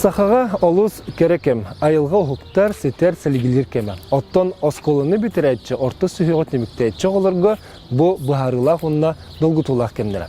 Сахаға олус керекем, айылға ұхуктар сетер сәлігілер кеме. Оттон осколыны бітірәйтші, орты сүйіғот неміктәйтші оларға бұ бұхарылақ онына долгутулақ кемдері.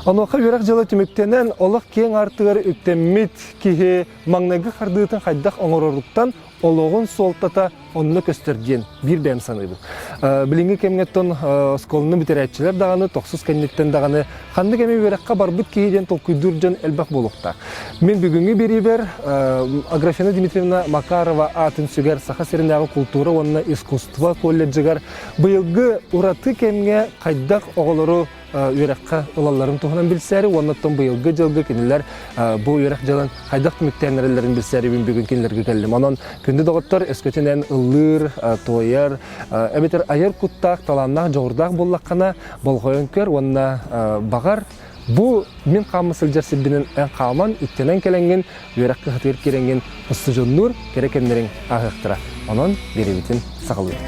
Ануаққа верақ жылы түміктенен олық кен артығыр үктеммет кеге маңнағы қардығытын қайдақ оңырырлықтан олығын солтата онны көстерден бір бәм санығы. Білінгі кемгеттон осколыны бітірәйтшілер дағаны, тоқсыз кәнеттен дағаны қанды кеме вераққа барбыт кейден толкүйдүр жан әлбақ болуқта. Мен бүгінгі бері бер Аграфена Дмитриевна Макарова атын сүгер саха серіндегі культура онына искусство колледжігер бұйылғы ұраты кемге қайдақ оғылыру үйраққа ұлаларын тұғынан білсәрі, оннаттан бұйылғы жылғы кенелер бұл үйрақ жылын қайдақ түміктәнерелерін білсәрі бүгін кенелерге кәлім. Онын күнді доғыттар өскөтінен ұлыр, тойар, әметер айыр құттақ, таланнақ, жоғырдақ боллаққана болғойын көр, онына бағар. Бұл мен қамысыл жарсыббінің ән қаман үттенен кәленген, үйраққа ғытыр керенген ұсты жоннур керекендерін ағықтыра. Онын беребетін сағылы.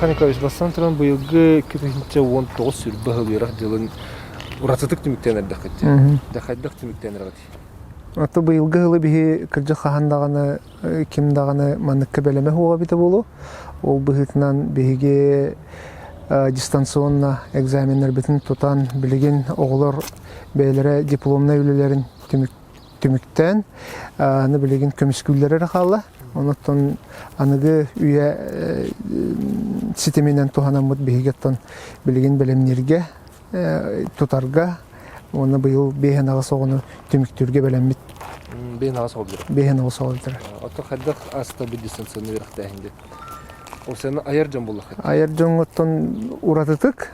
Николаевич бастан тұран бұйылғы 2019 сүрбі ғылырақ жылын ұратытық түміктен әрді қытты. Дақайдық түміктен әрді. Аты бұйылғы ғылы бігі кіржі қағандағаны, кемдағаны маныққа бәлеме хуға біті болу. Ол бұғытынан бігі дистанционна экзаменер бітін тұтан білген оғылар бәйлері дипломна үлелерін түміктен білген көміскүлері қалы. Онуттан анығы үйе сетеменен туғанамыд бейгеттен білген білемнерге, тұтарға, оны бұйыл бейхен ағасы оғыны түміктірге білеммет. Бейхен ағасы оғылдыр? Бейхен ағасы оғылдыр. Отты қайдақ аста бір дистанционны верақта әңді? Ол сені айыр жан болу қайды? Айыр жан оттан ұратытық,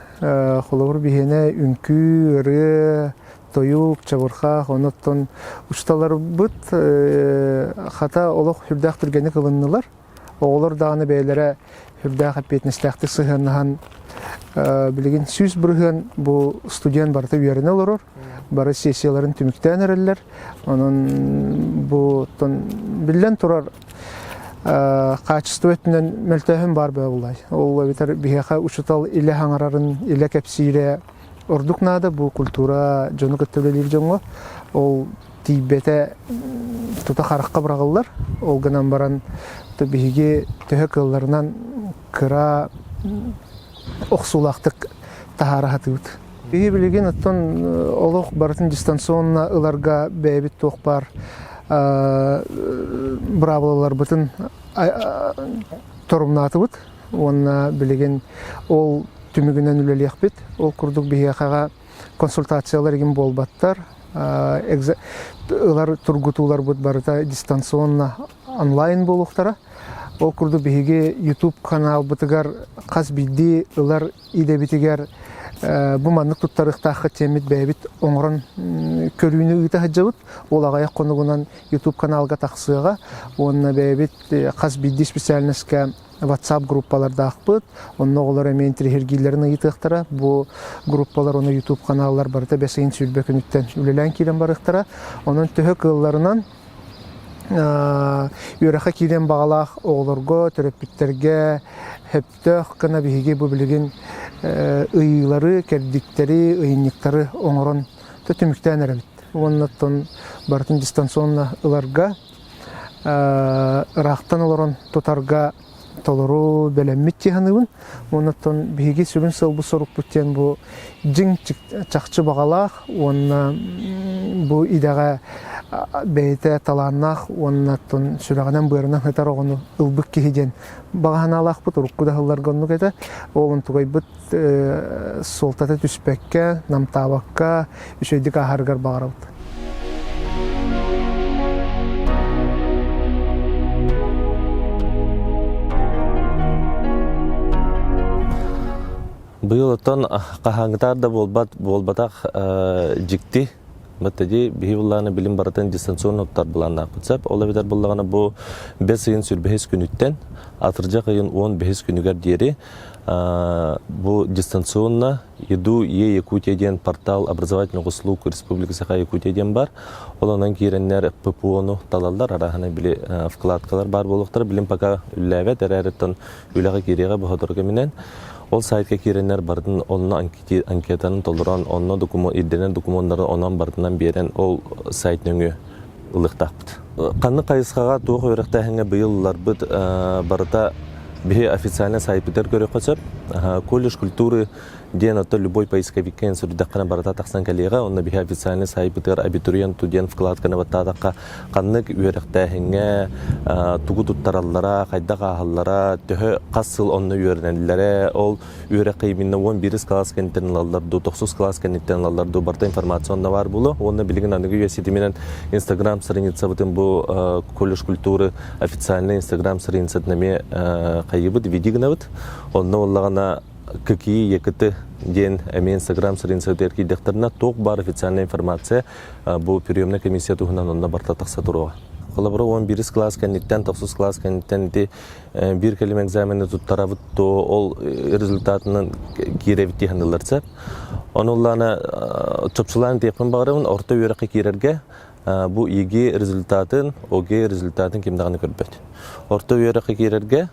қолауыр бейхені үнкі, үрі, тойук, чабырха, оноттон ұшталар бұд, қата олық хүрдақ түргені қылынылар. Оғылар дағаны бәйлері хүрдақ әппетіністәқті сығынаған білген сүз бұрған бұл студент барты үйеріне олар. Бары сессияларын түміктен әрелер. Оның бұл білден тұрар қачысты өтінен мәлтәхін бар бә олай. Ол бетер бігеға ұшытал илі хаңарарын, илі кәпсире ордук нада бу культура жону көттөлөлөр жоңго ол тийбете тута харакка барагылар ол гынан баран биге төһөкөллөрүнөн кыра оксулактык тахарахатыбыт биги билген оттон олох бартын дистанционна ыларга бэбит тох бар браволар бытын торумнатыбыт онна билген ол түмігінен үлелек бет, ол күрдік бейеқаға консультациялар еген болбаттар, олар тұргутулар бұд барыта дистанционна онлайн болуқтара. Ол күрдік бейеге YouTube канал бұтығар қаз білді, олар иде бітігер бұманлық тұттарықтақы темет бәйбіт оңырын көріне үйті ғаджабыт. Ол ағаяқ қонығынан YouTube каналға тақсыға, онына бәйбіт қаз білді специальнеске WhatsApp группаларда ақпыт, онны олар әмен тірхергейлерін ұйытықтара. Бұл группалар оны YouTube каналлар барыта бәсейін сүлбе күніттен үлелән кейден барықтара. Оның түхі қылларынан үйреқа кейден бағалақ оғыларға, төреппіттерге, хептіқ қына бейге бұл білген ұйылары, кәрдіктері, ұйынниқтары оңырын түміктен әрәбіт. Оннаттан барытын дистанционна ұларға, рақтан оларын тұтарға толору белеммит тиханыбын. Оннаттан биги сүрүн сылбы сорук бүттен бу жиң чакчы багалах, онна бу идага бейте таланнах, оннаттан сүрәгәнән бырынан хатар огону ылбык кихиден баганалах бу туруккуда хылларганны кете. Огын тугай бут солтата түспәккә, намтабакка, үшөйдик ахаргар багарабыт. Быйыл оттон кахаңытар да болбатах жикти. Баттади бихивулланы билим баратын дистанционный оттар буланна кутсап. Ола битер буллагана бу 5 айын сүр 5 күнүттен атыржа кайын 15 күнүгер диери бу дистанционно еду Якутия ден портал образовательных услуг Республики Саха Якутия ден бар. Оланан киреннер ППО-ну талаллар арахана били вкладкалар бар болуктар. Билим пока үлләвет әрәреттен үләгә киреге баһадырга менен. Ол сайтка киреннер бардын, онна анкетаны толдыран, онна ирденен документтары онан бардынан берен ол сайт нөңі ылықтақпыд. Қанны қайысқаға туғы өріқтәхіңе бұйылылар бұд барыта бе официальный сайт бітер көрі қосып, колледж культуры ден отто любой поисковиккен сүрдіққана барыта тақсан кәлеға, онна бе официальный сайт бітер абитуриенту ден вкладканы баттадаққа қаннык өріқтәхіңе тугу туттараллара, қайдаға ағаллара, төхі қасыл онны өрінәлілері, ол өрі қиымында 11 класс кәнеттен алаларды, 9 класс кәнеттен алаларды барта информационна бар болу. Онны білігін анығы өсеті менен Инстаграм страница бұтын бұл колледж культуры официальный Инстаграм страницатнаме қайыбыд, видигіна бұд. Онны олағана какие екіті ден әме Инстаграм страницаты әркейдіқтеріне тоқ бар официальная информация бұл приемная комиссия тұғынан онына барта тақса тұруға. Қолабыры 11 класс кәнеттен, 9 класс кәнеттен бір кәлім экзамені тұттара бұтты ол результатының керевітті хандыларса. Оны олағына чөпшіларын тепін бағырын орта өріқі керерге бұл еге результатын, оге результатын кемдағаны көрбет. Орта өріқі керерге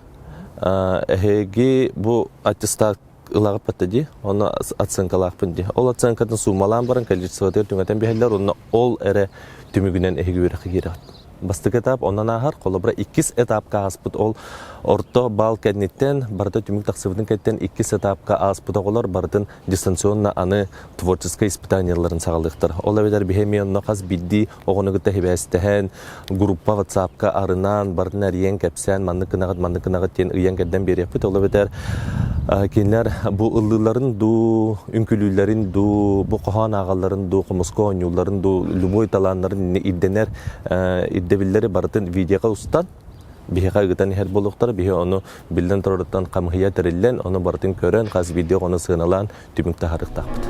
әхеге бұл аттестат ылағып баттады, оны оценкалақ пінде. Ол оценкатын сумалан барын количествотер түңәтен бәхелер, оны ол әрі түмігінен әхеге өріқі керегіт. Бастық этап, онан ағар, қолабыра 2 этапқа аспыд ол орто бал кәдінеттен, барды түмік тақсыбыдың кәдінен 2 этапқа аспыд оғылар, бардын дистанционна аны творческая испытанияларын сағалдықтыр. Ол әведер бігеме онна қаз бидді, оғыны күтті хебәстіхен, группа ватсапқа арынан, бардын әріен кәпсән, маннықынағыт тен ұян кәдден бері епіт. Ол әведер кенлер бұл ұлыларын ду, үнкілілерін ду, бұл қоған ағаларын ду, қымысқа ойнуларын ду, любой таланларын идденер иддебілері бардын видеоға ұстан, бейіға ұғытан хәр болуқтар, бейі оны білден тұрырыттан қамғия тірілен, оны бардын көрен, қаз видео оны сығыналан түмікті харықтақпыд.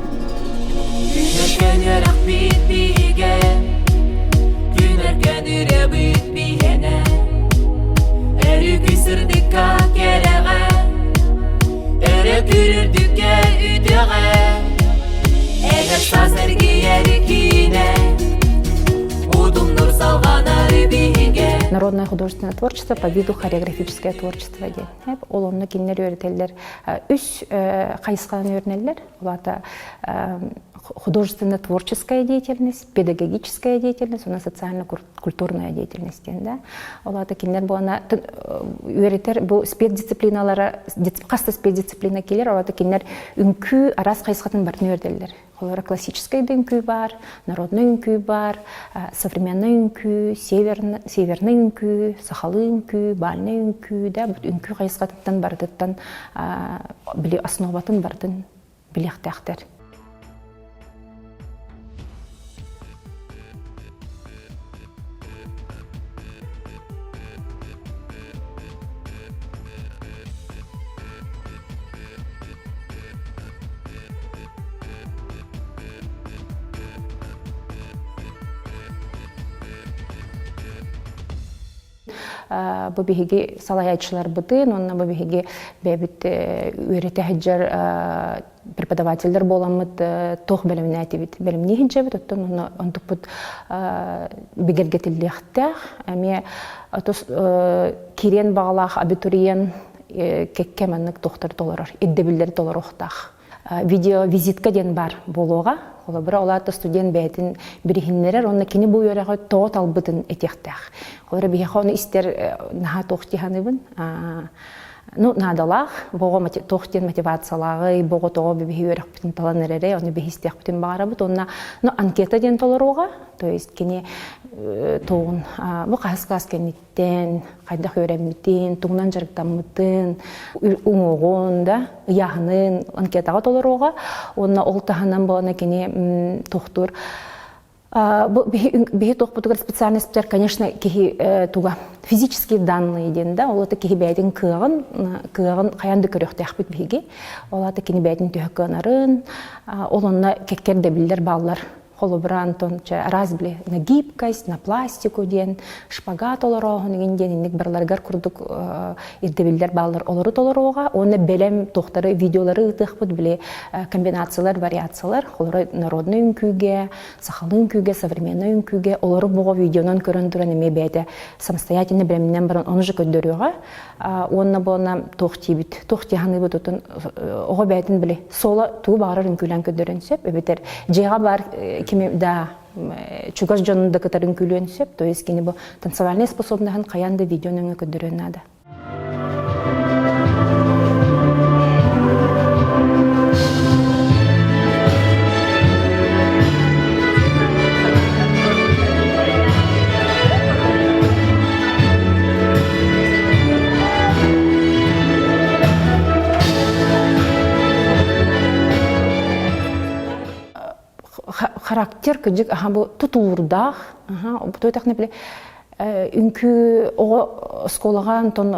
Народное художественное творчество по виду хореографическое творчество ден. Ол онны кинлер өретелер, үш қайысқан өрнелер, олата художественно-творческая деятельность, педагогическая деятельность, у нас социально-культурная деятельность. Да? Олата кинлер буана өретер бу спецдисциплиналары, қасты спецдисциплина келер, олата кинлер үнкі арас қайысқатын барын өрделер. Олар классический үнкі бар, народный үнкі бар, современный үнкі, северный үнкі, сахалы үнкі, бальный үнкі, да, үнкі қайысқатыптан бардыттан основатын бардын білектәқтер. Бабиһиги салаячылар бытын, онна бабиһиги бәбит үйрете хаджар преподавательдер боламыт тох белемне атибит. Белемне хиджабит, оттон онтук бут бигергетиллехтах, ами атос кирен багалах абитуриен кеккеманнык тохтар толорор, иддебиллер толорохтах. Видео визитка ден бар болуға, олабыра оларда студент бәйтін бірігінлерер, онна кені бұл өріға тоғыт албытын етектәқ. Олары бейхі оны істер наға тоқтиханыбын, надалақ, бұғы тоқтен мотивациялағы, бұғы тоғы бейхі өріқ бүтін талан әрері, оны бейхі істеқ бүтін бағарабыт, онна анкета ден толыруға, то есть кені тоғын, бұл қағыз кәнеттен, қайдақ өрәммітен, тұңнан жарықтаммытын, ұңығын, ұяғының анкетаға толыруға, онна ол тағынан болына кені тоқтыр Бихи тохпутугар специальностьтер, конечно, кихи туга физические данные ден, да, олата кихи бәйтін кыгын қаянды көріқтәқпіт биги, олата кини бәйтін түйіққанарын, олонна кеккерде білдер баллар. Холобран тонча разбли на гибкость, на пластику ден, шпагат олорогын ден, инник барларгар курдук ирдебилдер баллар олору толорога, оны белем тохтары видеолары ытыхпыт биле комбинациялар, вариациялар, холору народный үнкүге, сахалы үнкүге, современный үнкүге, олору буга видеонан көрөндүрөн эме бәйді самостоятельно білемінен баран оны же көддөрүга, онна бона тохтибит, тохтиханы бутутун, ого бәйтін биле, сола туу бағарар үнкүлен көддөрөн сөп, өбетер, жега бар кими да чугаш жонунда кытарын күлөнсөп, то есть кини бу танцевальный способныгын каянда видеонун көдөрөн надо. Характер кыжык бу тутулурдах, той так непле үнкү ого сколаган тон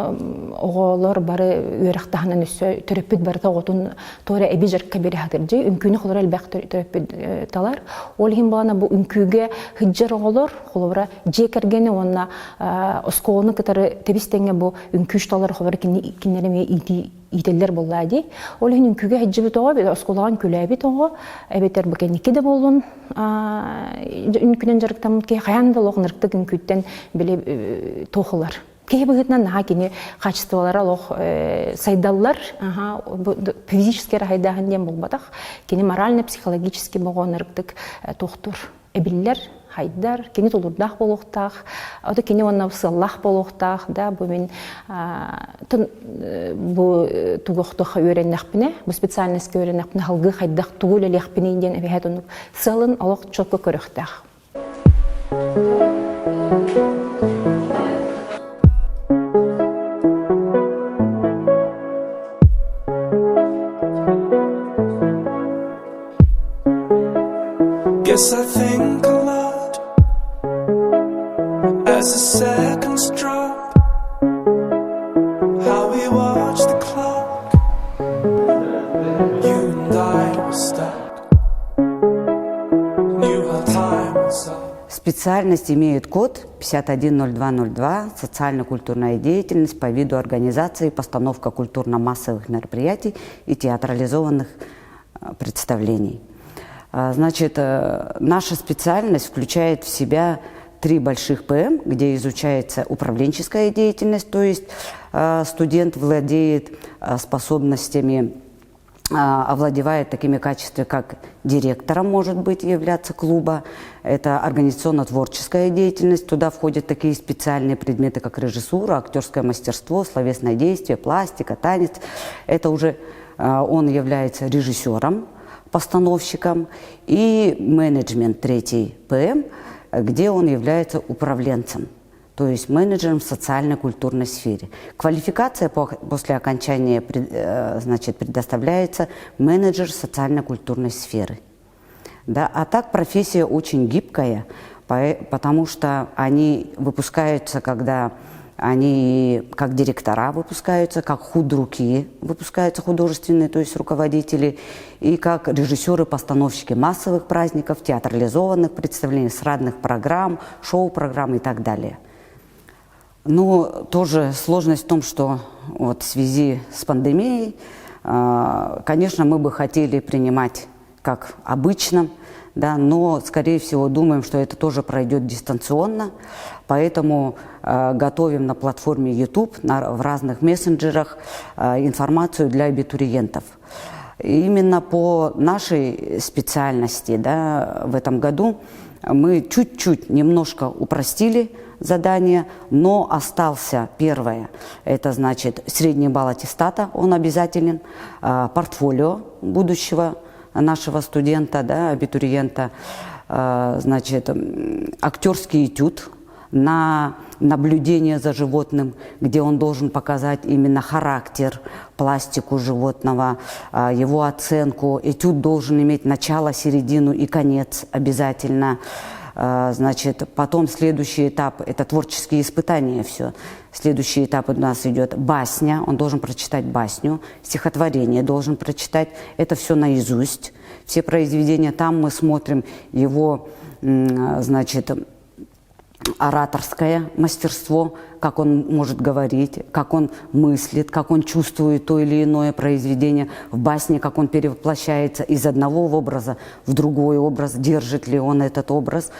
оголор бары үйрактаханан өссө төрөпүт бары тоготун тора эбижер кабери хатыржы үнкүнү холор элбек төрөпүт талар ол хим бана бу үнкүгө хыджар оголор холора жекергени онна осколуну кытары тебистенге бу үнкүш талар холор кинереме ителлер боллади. Ол хин үнкүгө хыджыбы того бит осколаган күлөбү того эбетер букеники де болун үнкүнөн жарыктам ки хаянда логнырктык үнкүттен биле тохулар. Кейбігітнен кені качестволары лох сайдаллар, физически рахайдағын дем болбадақ, кені морально-психологически болған ұрықтық тоқтур. Әбіллер, хайдар, кені толырдақ болуқтақ, оты кені онна сыллақ болуқтақ, да, бұл мен бұл туғықтық өреннәқпіне, бұл специальностьке өреннәқпіне, халғы хайдақ туғыл әлеқпіне еден әбейхет оны сылын олық чоқы көріқтақ. Guess I think a lot as the seconds drop, how we watch the clock, you and I were stuck, knew how time was up. Специальность имеет код 510202 «Социально-культурная деятельность по виду организации, постановка культурно-массовых мероприятий и театрализованных представлений». Значит, наша специальность включает в себя 3 больших ПМ, где изучается управленческая деятельность, то есть студент владеет способностями, овладевает такими качествами, как директором может быть являться клуба. Это организационно-творческая деятельность. Туда входят такие специальные предметы, как режиссура, актерское мастерство, словесное действие, пластика, танец. Это уже он является режиссером, постановщиком, и менеджмент 3 ПМ, где он является управленцем, то есть менеджером в социально-культурной сфере. Квалификация после окончания значит, предоставляется менеджер социально-культурной сферы. Да? А так профессия очень гибкая, потому что они выпускаются, когда они как директора выпускаются, как худруки выпускаются художественные, то есть руководители, и как режиссеры-постановщики массовых праздников, театрализованных представлений, эстрадных программ, шоу-программ и так далее. Но тоже сложность в том, что вот в связи с пандемией, конечно, мы бы хотели принимать как обычно, да, но, скорее всего, думаем, что это тоже пройдет дистанционно, поэтому готовим на платформе YouTube, в разных мессенджерах информацию для абитуриентов. И именно по нашей специальности, да, в этом году мы чуть-чуть немножко упростили задание, но остался первое, это значит средний балл аттестата, он обязателен, портфолио будущего нашего студента, да, абитуриента, значит, актерский этюд на наблюдение за животным, где он должен показать именно характер, пластику животного, его оценку. Этюд должен иметь начало, середину и конец обязательно. Значит, потом следующий этап – это творческие испытания все. Следующий этап у нас идет басня, он должен прочитать басню, стихотворение должен прочитать, это все наизусть. Все произведения, там мы смотрим его, значит, ораторское мастерство, как он может говорить, как он мыслит, как он чувствует то или иное произведение. В басне, как он перевоплощается из одного образа в другой образ, держит ли он этот образ.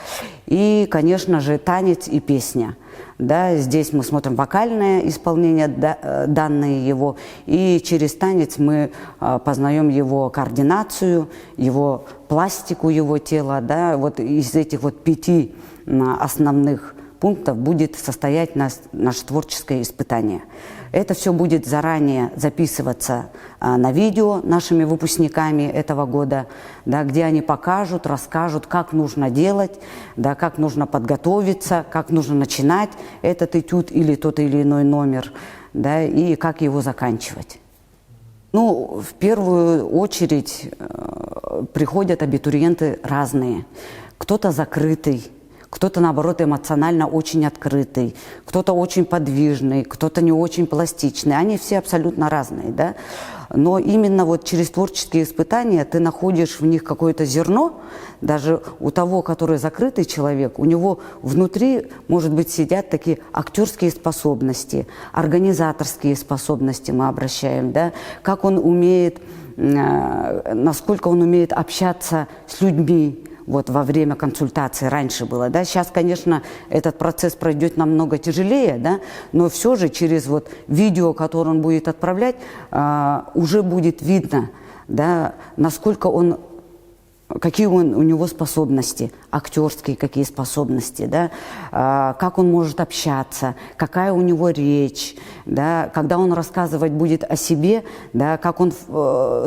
И, конечно же, танец и песня. Да, здесь мы смотрим вокальное исполнение, данные его, и через танец мы познаем его координацию, его пластику его тела. Да, вот из этих вот 5 основных пунктов будет состоять наше творческое испытание. Это все будет заранее записываться на видео нашими выпускниками этого года, да, где они покажут, расскажут, как нужно делать, да, как нужно подготовиться, как нужно начинать этот этюд или тот или иной номер, да, и как его заканчивать. Ну, в первую очередь приходят абитуриенты разные. Кто-то закрытый, кто-то, наоборот, эмоционально очень открытый, кто-то очень подвижный, кто-то не очень пластичный. Они все абсолютно разные, да? Но именно вот через творческие испытания ты находишь в них какое-то зерно. Даже у того, который закрытый человек, у него внутри, может быть, сидят такие актерские способности, организаторские способности мы обращаем, да? Как он умеет, насколько он умеет общаться с людьми, вот во время консультации раньше было, да, сейчас, конечно, этот процесс пройдет намного тяжелее, да, но все же через вот видео, которое он будет отправлять, уже будет видно, да, насколько он, какие у него способности, актерские какие способности, да, как он может общаться, какая у него речь, да, когда он рассказывать будет о себе, да, как он,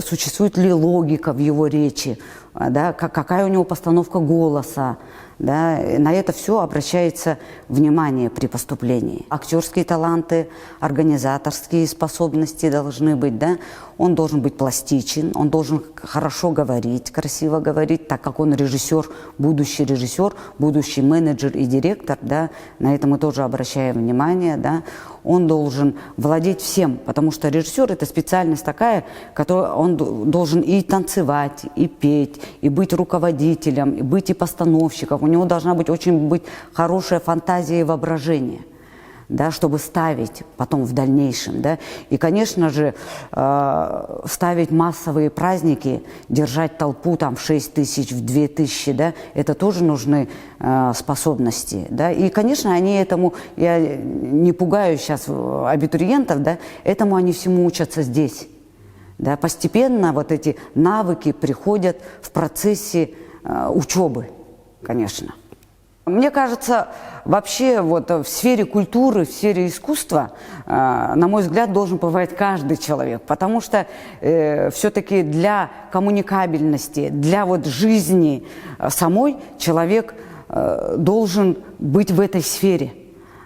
существует ли логика в его речи, да, какая у него постановка голоса, да, на это все обращается внимание при поступлении. Актерские таланты, организаторские способности должны быть, да, он должен быть пластичен, он должен хорошо говорить, красиво говорить, так как он режиссер, будущий менеджер и директор, да, на это мы тоже обращаем внимание, да. Он должен владеть всем, потому что режиссер – это специальность такая, которую он должен и танцевать, и петь, и быть руководителем, и быть и постановщиком. У него должна быть очень хорошая фантазия и воображение, да, чтобы ставить потом в дальнейшем. Да. И, конечно же, ставить массовые праздники, держать толпу там, в 6 тысяч, в 2 тысячи, да, это тоже нужны способности. Да. И, конечно, они этому, я не пугаю сейчас абитуриентов, да, этому они всему учатся здесь. Да. Постепенно вот эти навыки приходят в процессе учебы, конечно. Мне кажется, вообще вот в сфере культуры, в сфере искусства, на мой взгляд, должен побывать каждый человек, потому что все-таки для коммуникабельности, для вот жизни самой человек должен быть в этой сфере.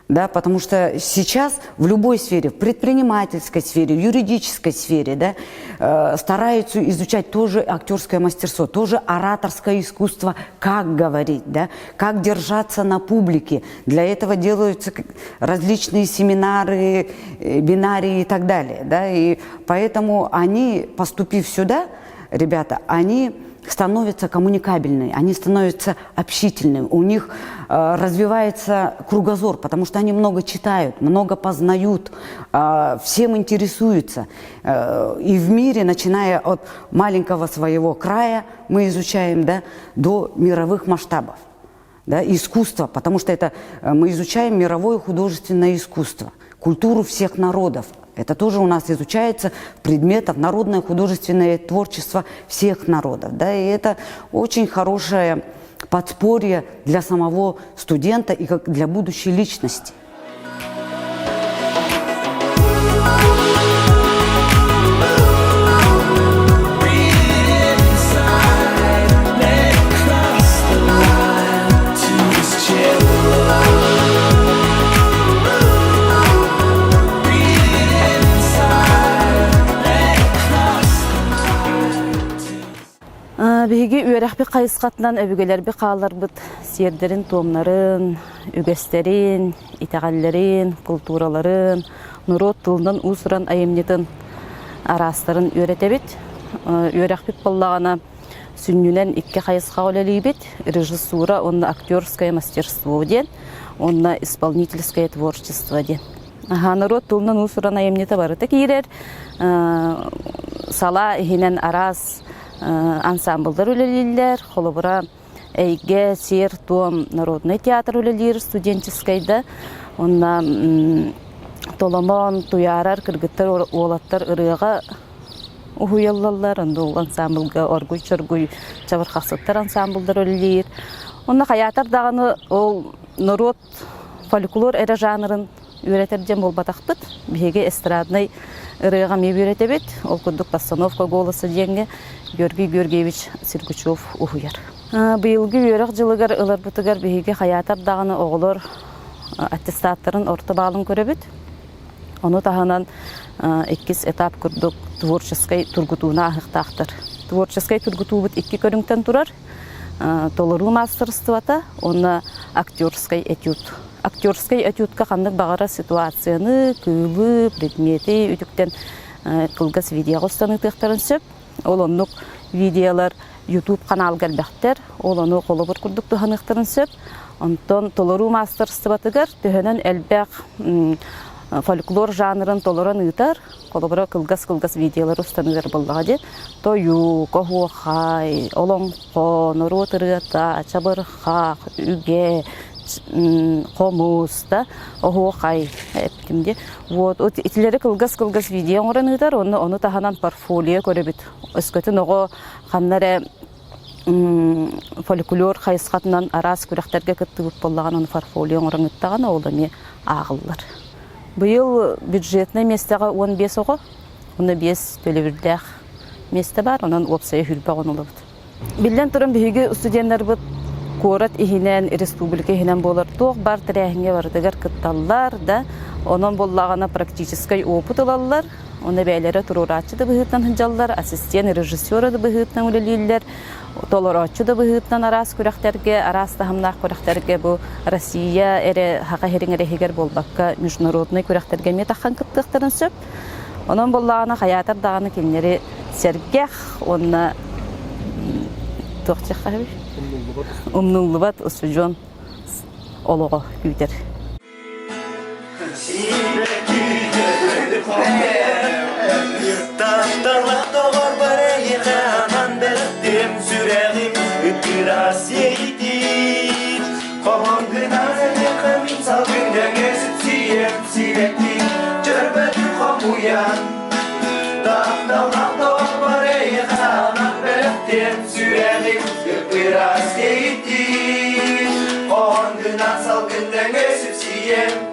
Да, потому что сейчас в любой сфере, в предпринимательской сфере, в юридической сфере, да, стараются изучать тоже актерское мастерство, тоже ораторское искусство, как говорить, да, как держаться на публике. Для этого делаются различные семинары, бинарии и так далее. Да, и поэтому они, поступив сюда, ребята, они становятся коммуникабельными, они становятся общительными, у них развивается кругозор, потому что они много читают, много познают, всем интересуются. И в мире, начиная от маленького своего края, мы изучаем, да, до мировых масштабов. Да, искусство, потому что это мы изучаем мировое художественное искусство, культуру всех народов. Это тоже у нас изучается в предметах народное художественное творчество всех народов. Да, и это очень хорошее подспорье для самого студента и как для будущей личности. Биһиги үөрэх би кайыскатынан өбүгелер би каалар бит сиердерин, томнарын, үгестерин, итагаллерин, культураларын, нурот тылынан усуран айымнетін арастарын үөретебит. Үөрэх бит боллагана сүннүнен икки кайыска олелибит, режиссура, онна актерское мастерство ден, онна исполнительское творчество ден. Народ тылынан усуран айымнеті барыта кирер, сала ихинен арас ансамбльдар үлелилер, холобура эйге, сер, том, народный театр үлелир, студенческайда, онна толомон, туярар, кыргыттар, олаттар ырыга уйаллалар, онда ол ансамбльга оргуй-чоргуй чабырхақсыттар ансамбльдар үлелир. Онна хаятар дағаны ол народ фольклор әрі жанрын үйретерден бол батақпыт, беге эстрадный ырыга меб үйретебет, ол күрдік постановка голосы денге Георгий Георгиевич Сергучев ухуяр. Быйылгы үйрек жылыгар ылар бутыгар беге хаятар дағаны оғылар аттестаттарын орта балын көребет. Оны тағанан 2 этап күрдік творческой тургутуна ахықтақтыр. Творческой тургуту бұд 2 көріңтен тұрар. Толыру мастерствата, оны актерской этюд. Актерской этюдка қандық бағара ситуацияны, күйлі, предметі, үтіктен қылғас видео қостаны тұқтарын сөп. Ол онық видеолар YouTube канал gəlbəxtər, ол оны қолы бір күрдік тұханықтарын сөп. Онтон толыру мастерстватыгар түхінен әлбәқ фольклор жанрын толыран ұйтар, қолы бірі қылғас видеолар ұстанығар болғаде. Тою, қоғуқай, олонқо, нұру тұрғата, чабырқақ, үге, қомуста, оғуқай әптімде. Вот, итілері қылғас видео оран ұйтар, оны тағанан портфолио көребет. Өскөтін оғы қаннары фольклор қайысқатынан арас күрәқтерге күтті бұп болған оны портфолио оран ұйттаған олыме ағылылар. Бұйыл бюджетный местеға 15 оғы, оны 5 төлевірдәқ месте бар, онын опсайы хүрбағын олы бұд. Білден тұрын бүйігі студенттер бұд Корат ихинен, республика ихинен болар тоқ бар тірәхінге бардығар кытталлар да, onun боллағана практическай опыт алалар, оны бәйлері тұруратчы да бұғыттан хынжаллар, ассистент режиссера да бұғыттан өлелейлер, толоратчы да бұғыттан арас көрәқтерге, арас тахымнақ көрәқтерге бұл Россия әрі хақа херің әрігер болбаққа международный көрәқтерге метаққан кыттықтарын сөп. Onun боллағана хаятар дағаны келінері сергех, оны тоқчық қағып. Умнуллыбат осужен олығы күйтер. Таптарлық тоғыр бір еқі аман білдім сүрәғім үттірас ейдім. Қоғын күнан әмеқі мен сал күнден өсіп сүйем сүйректім жүрбәді қомуян. Таптарлық тоғыр бір еқі аман білдім сүрәғім үттірас ейдім. Қоғын күнан сал күнден өсіп сүйем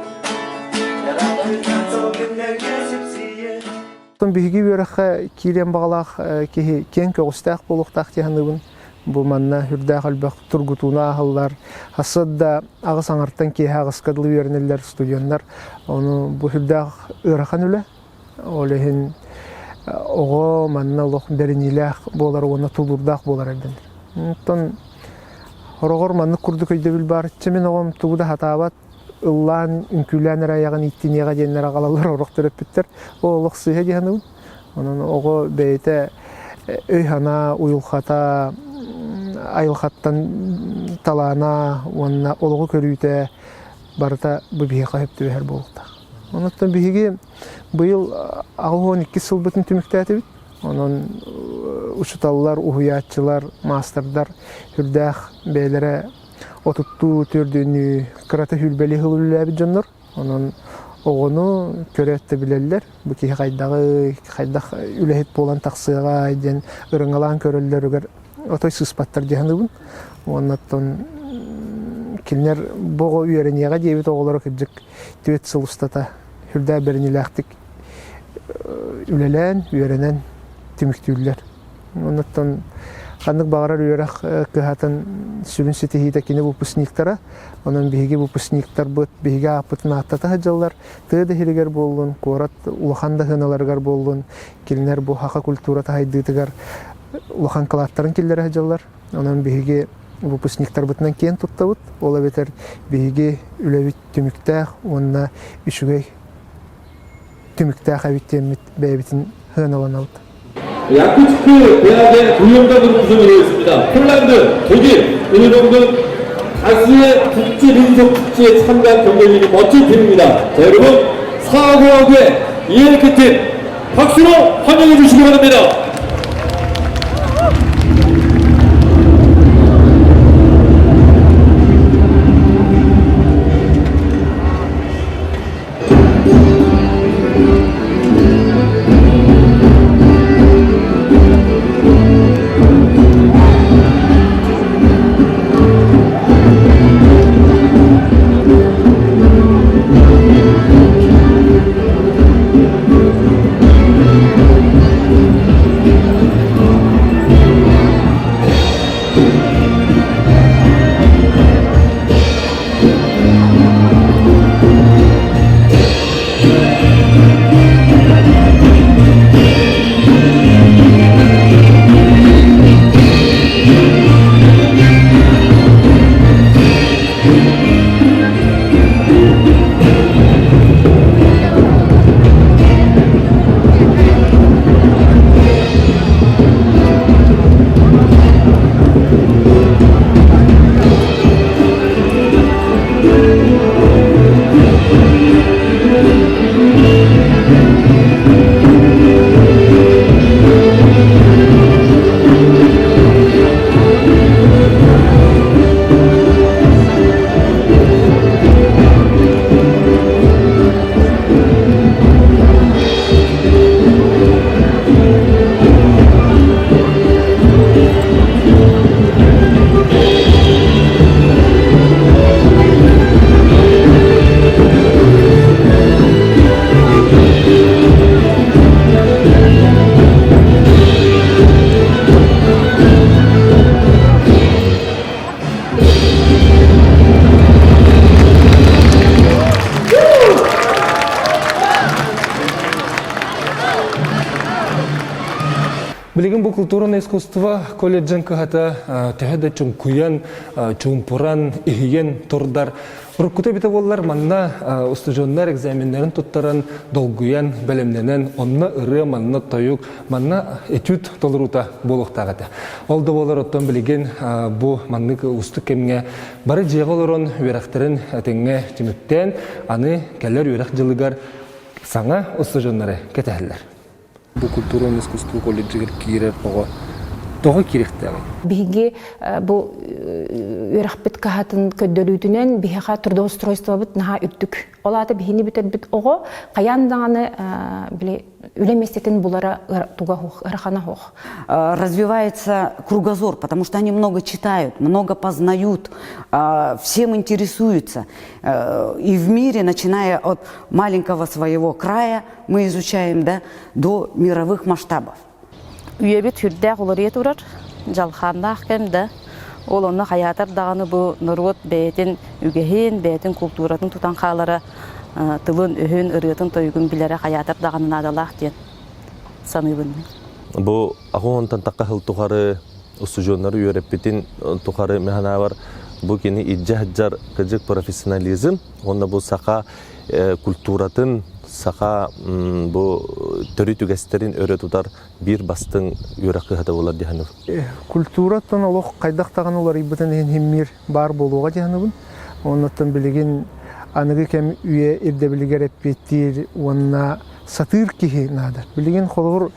Биһиги үөрәхә кирен багалах ки кен көстәк булуктак тиһаныбын бу манна хүрдәк албак тургутуна ахыллар хасыдда агыс аңарттан ки агыскадылы бернелер студентлар оны бу хүрдәк үөрәхан үле олеһин ого манна лох бернилах болар оны тулурдак болар элден. Тон хорогор манны курдук өйдөбүл бар чемен огом тугуда хатабат Уллан үнкүлән райагын иттинега деннер агалалар орок төрөппүттер. Олук сыйга дигәнү. Онун ого бейте өйхана, уйулхата, айылхаттан талана, онна олугу көрүүтө барта бу бие кайыпты бер болукта. Онуттан биги быйыл агын 2 жыл бүтүн түмүктәтибит. Онун учуталлар, уhuятчылар, мастердар хүрдәх бейлере Отутту төрдүнү кырата хүлбели хылылабы жоннор. Онун огону көрөттө билелер. Бу ки кайдак үлехет болан таксыга ден ырыңалан көрөллөрүгөр отой сыспаттар жаһаныбын. Оннаттан кинер бого үйрөнүгө дебит оголор кыжык төт сылыстата хүрдө бернилактык үлелен үйрөнен түмүктүллөр. Оннаттан Ханнык багарар үйрәк кыһатын сүрүн сетихиде кине выпускниктара, онун биһиги выпускниктар бут биһиге апытын аттата хаҗаллар, тыды хилегер болдун, корат улаханда хыналаргар болдун, килнер бу хака культура тайдытыгар улахан калаттарын киллер хаҗалар. Онан биһиге выпускниктар бутынан кен туттабыт. Ола бетер биһиге үлебит түмүктәх, онна ишүгәй түмүктәх авиттемит бәйбитин хыналанабыт. 야쿠츠크 대학의 동영상으로 구성이 되어 있습니다. 폴란드, 독일, 일본 등 다수의 국제 민속 축제에 참가한 경력이 멋진 팀입니다. 자, 여러분 사고학의 이해리크 팀 박수로 환영해 주시기 바랍니다. Билигин бу культурное искусство колледжен кахата тэхэдэ чумкуян, чумпуран, ихиен турдар. Уруккута бите боллар манна устужоннар экзаменнерин туттаран долгуян, белемненен, онна ыры, манна тоюк, манна этюд толурута болуктагата. Олда болар оттон билигин бу маннык устук кемге бары жеголорон үерахтерин теңге тимүттен, аны келлер үерах жылыгар саңа устужоннары кетәһелләр. Бу культурное искусство колледжигер кирер ого того кирехтәгә. Биге бу үрәхбит кахатын көддөлүтүнен биһага трудоустройство бит наха үттүк. Олаты бихини битер бит ого каяндаганы биле үлеместетин булара туга хох, рахана хох. Развивается кругозор, потому что они много читают, много познают, всем интересуются. И в мире, начиная от маленького своего края, мы изучаем, да, до мировых масштабов. Үйебет хүрдәк олар етурар, жалхандақ кәмді. Ол оны хаятар дағаны бұл нұрғыт бәйтін үгехен, бәйтін культуратын тұтан қалары тылын, өйін, ұрғытын тойгын білері хаятар дағанын адалақ ден саныбын. Бұл ағуынтан таққа хыл тұқары ұстыжонлары үйереппетін тұқары механа бар. Бұл кені иджахджар кәжік профессионализм, онда бұл сақа культуратын сақа бұл түрі түгестерін өрі тұтар бір бастың үйрақы ғада олар дегеніп. Культураттан олық қайдақтаған олар ибітін хеммер бар болуға дегенібін. Оннаттан білеген анығы кәм үйе ирдебілігер әппеттер, онна сатыр кеге нады. Білеген қолығыр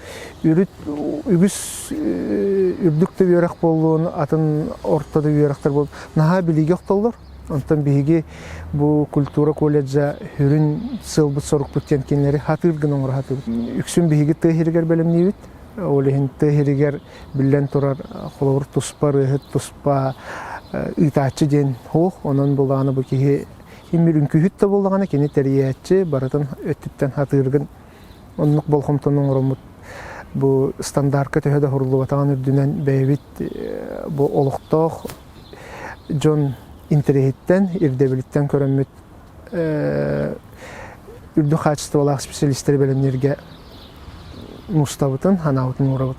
үгіс үрдікті үйрақ болуын, атын ортады үйрақтар болып, наға білеге оқталдар. Онтан биһиги бу культура колледжа хүрүн сылбыт сорукпуттен кенleri хатыргын оңор хатыр. Үксүн биһиги тыхиригер белемнибит. Олехин тыхиригер билен турар холовур туспа рыхыт туспа итачы ден хох. Онон булганы бу киһи химмирүн күһүт та булганы кени териячы баратын өттүттен хатыргын. Оннук болхомтон оңоромут. Бу стандартка төһөдө хурлубатаган үрдүнен бэбит бу олуктох Джон интернеттен, ирдебилиттен көрөммүт үрдү качестволах специалисттер белемнерге мустабытын, ханабытын урабыт.